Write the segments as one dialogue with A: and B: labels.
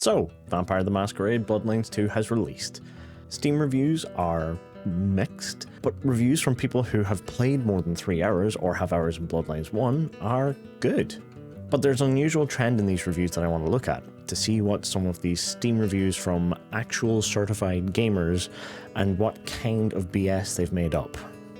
A: So, Vampire the Masquerade Bloodlines 2 has released. Steam reviews are mixed, but reviews from people who have played more than 3 hours or have hours in Bloodlines 1 are good. But there's an unusual trend in these reviews that I want to look at, to see what some of these Steam reviews from actual certified gamers and what kind of BS they've made up.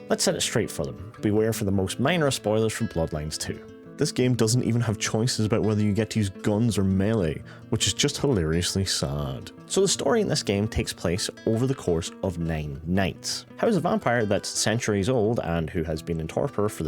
A: Let's set it straight for them. Beware for the most minor spoilers for Bloodlines 2. This game doesn't even have choices about whether you get to use guns or melee, which is just hilariously sad. So the story in this game takes place over the course of 9 nights. How is a vampire that's centuries old and who has been in torpor for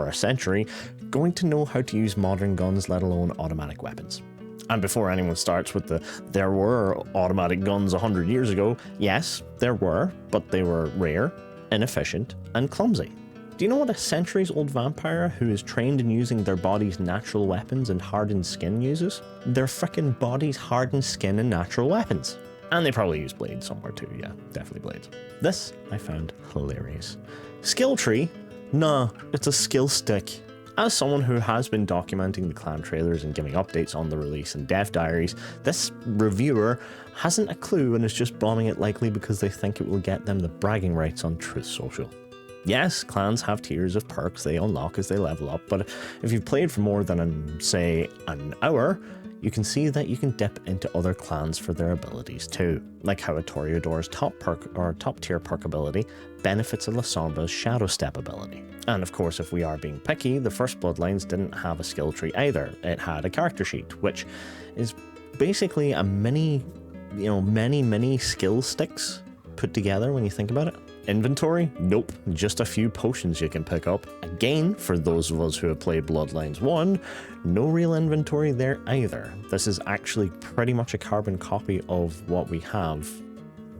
A: a century going to know how to use modern guns, let alone automatic weapons? And before anyone starts with there were automatic guns 100 years ago, yes, there were, but they were rare, inefficient, and clumsy. Do you know what a centuries-old vampire who is trained in using their body's natural weapons and hardened skin uses? Their frickin' body's hardened skin and natural weapons. And they probably use blades somewhere too, yeah, definitely blades. This I found hilarious. Skill tree? Nah, it's a skill stick. As someone who has been documenting the clan trailers and giving updates on the release and dev diaries, this reviewer hasn't a clue and is just bombing it likely because they think it will get them the bragging rights on Truth Social. Yes, clans have tiers of perks they unlock as they level up, but if you've played for more than, say, an hour, you can see that you can dip into other clans for their abilities too, like how a Toreador's top tier perk ability benefits a Lasombra's Shadow Step ability. And of course, if we are being picky, the first Bloodlines didn't have a skill tree either. It had a character sheet, which is basically a many skill sticks put together when you think about it. Inventory? Nope, just a few potions you can pick up. Again, for those of us who have played Bloodlines 1, no real inventory there either. This is actually pretty much a carbon copy of what we have,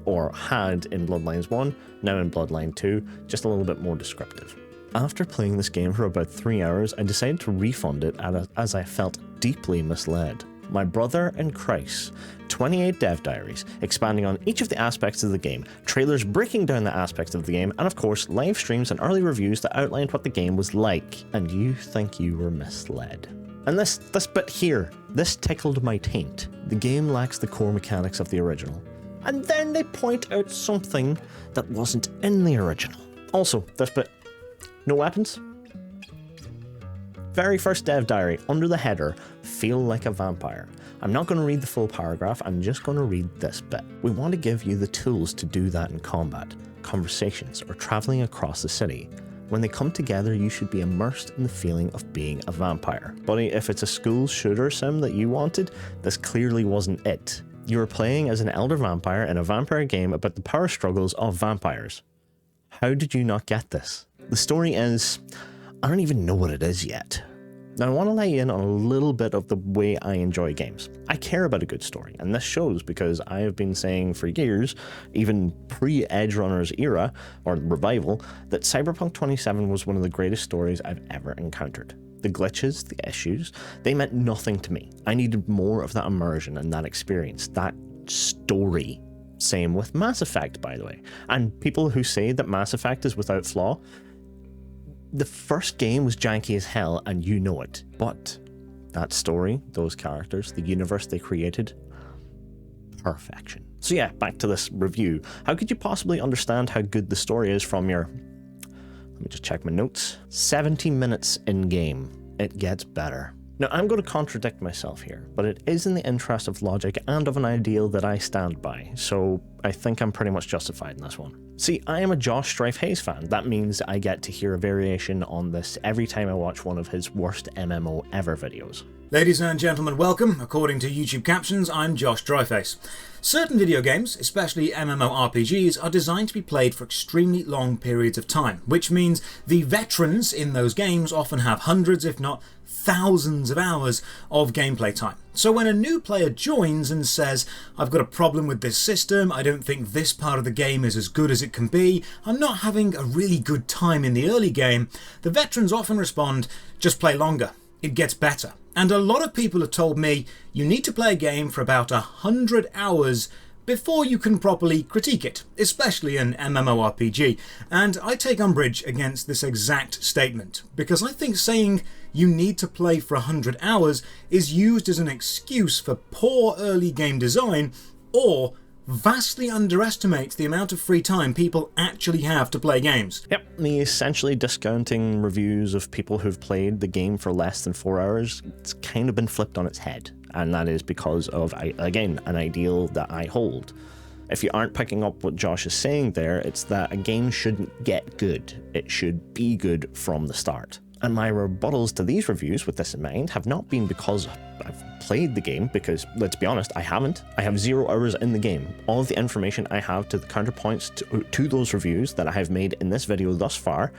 A: or had in Bloodlines 1, now in Bloodline 2, just a little bit more descriptive. After playing this game for about 3 hours, I decided to refund it as I felt deeply misled. My Brother in Christ, 28 dev diaries, expanding on each of the aspects of the game, trailers breaking down the aspects of the game, and of course, live streams and early reviews that outlined what the game was like. And you think you were misled. And this bit here, this tickled my taint. The game lacks the core mechanics of the original. And then they point out something that wasn't in the original. Also, this bit, no weapons? Very first dev diary, under the header, feel like a vampire. I'm not going to read the full paragraph, I'm just going to read this bit. We want to give you the tools to do that in combat, conversations, or traveling across the city. When they come together, you should be immersed in the feeling of being a vampire. Buddy, if it's a school shooter sim that you wanted, this clearly wasn't it. You were playing as an elder vampire in a vampire game about the power struggles of vampires. How did you not get this? The story is... I don't even know what it is yet. Now I want to let you in on a little bit of the way I enjoy games. I care about a good story, and this shows because I have been saying for years, even pre-Edge Runner's era, or revival, that Cyberpunk 27 was one of the greatest stories I've ever encountered. The glitches, the issues, they meant nothing to me. I needed more of that immersion and that experience, that story. Same with Mass Effect, by the way. And people who say that Mass Effect is without flaw, the first game was janky as hell, and you know it. But that story, those characters, the universe they created, perfection. So yeah, back to this review. How could you possibly understand how good the story is from your... Let me just check my notes. 70 minutes in-game. It gets better. Now, I'm going to contradict myself here, but it is in the interest of logic and of an ideal that I stand by, so I think I'm pretty much justified in this one. See, I am a Josh Strife Hayes fan. That means I get to hear a variation on this every time I watch one of his worst MMO ever videos.
B: Ladies and gentlemen, welcome. According to YouTube captions, I'm Josh Dryface. Certain video games, especially MMORPGs, are designed to be played for extremely long periods of time, which means the veterans in those games often have hundreds, if not thousands of hours of gameplay time. So when a new player joins and says, I've got a problem with this system, I don't think this part of the game is as good as it can be, I'm not having a really good time in the early game, the veterans often respond, just play longer, it gets better. And a lot of people have told me, you need to play a game for about 100 hours before you can properly critique it, especially an MMORPG. And I take umbrage against this exact statement, because I think saying you need to play for 100 hours is used as an excuse for poor early game design, or vastly underestimates the amount of free time people actually have to play games.
A: Yep, the essentially discounting reviews of people who've played the game for less than 4 hours, it's kind of been flipped on its head. And that is because of, again, an ideal that I hold. If you aren't picking up what Josh is saying there, it's that a game shouldn't get good. It should be good from the start. And my rebuttals to these reviews with this in mind have not been because I've played the game, because, let's be honest, I haven't. I have 0 hours in the game. All of the information I have to the counterpoints to those reviews that I have made in this video thus far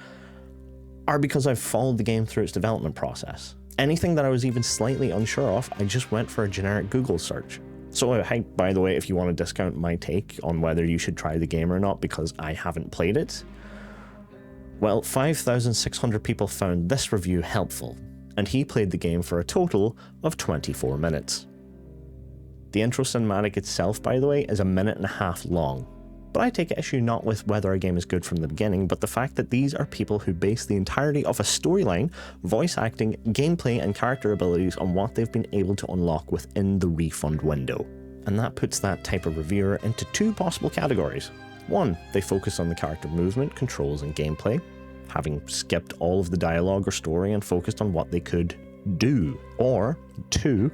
A: are because I've followed the game through its development process. Anything that I was even slightly unsure of, I just went for a generic Google search. So, hey, by the way, if you want to discount my take on whether you should try the game or not because I haven't played it, well, 5,600 people found this review helpful, and he played the game for a total of 24 minutes. The intro cinematic itself, by the way, is 1.5 minutes long, but I take issue not with whether a game is good from the beginning, but the fact that these are people who base the entirety of a storyline, voice acting, gameplay, and character abilities on what they've been able to unlock within the refund window. And that puts that type of reviewer into 2 possible categories. 1, they focus on the character movement, controls, and gameplay, having skipped all of the dialogue or story and focused on what they could do. Or 2,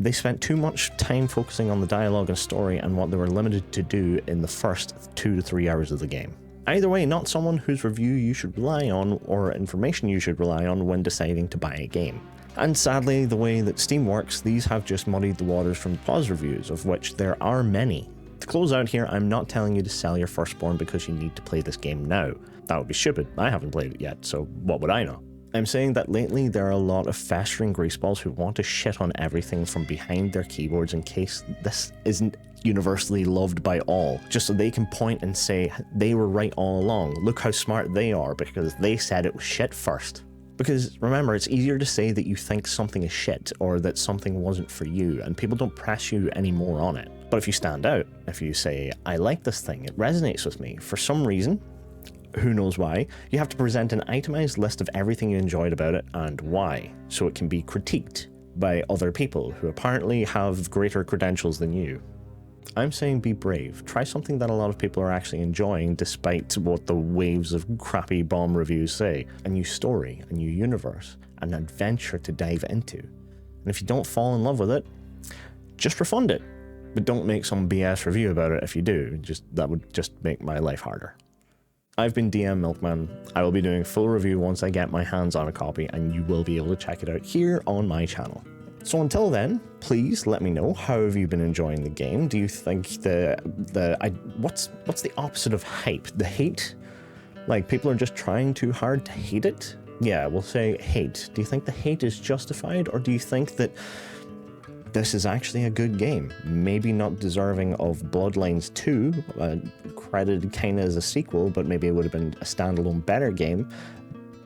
A: they spent too much time focusing on the dialogue and story and what they were limited to do in the first 2 to 3 hours of the game. Either way, not someone whose review you should rely on or information you should rely on when deciding to buy a game. And sadly, the way that Steam works, these have just muddied the waters from the pause reviews, of which there are many. To close out here, I'm not telling you to sell your firstborn because you need to play this game now. That would be stupid. I haven't played it yet, so what would I know? I'm saying that lately there are a lot of festering greaseballs who want to shit on everything from behind their keyboards in case this isn't universally loved by all, just so they can point and say they were right all along. Look how smart they are because they said it was shit first. Because remember, it's easier to say that you think something is shit or that something wasn't for you, and people don't press you anymore on it. But if you stand out, if you say, I like this thing, it resonates with me, for some reason, who knows why, you have to present an itemized list of everything you enjoyed about it and why, so it can be critiqued by other people who apparently have greater credentials than you. I'm saying be brave. Try something that a lot of people are actually enjoying despite what the waves of crappy bomb reviews say. A new story, a new universe, an adventure to dive into. And if you don't fall in love with it, just refund it. But don't make some BS review about it if you do. That would just make my life harder. I've been DM Milkman. I will be doing a full review once I get my hands on a copy, and you will be able to check it out here on my channel. So until then, please let me know, how have you been enjoying the game? Do you think what's the opposite of hype? The hate? Like, people are just trying too hard to hate it? Yeah, we'll say hate. Do you think the hate is justified, or do you think that this is actually a good game? Maybe not deserving of Bloodlines 2, credited kind of as a sequel, but maybe it would have been a standalone better game.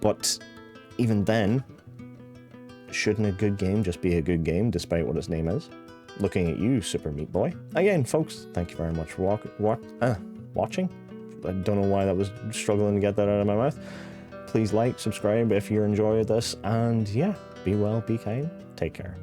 A: But even then, shouldn't a good game just be a good game despite what its name is? Looking at you, Super Meat Boy. Again, folks, thank you very much for watching. I don't know why that was struggling to get that out of my mouth. Please like, subscribe if you enjoyed this, and yeah, be well, be kind, take care.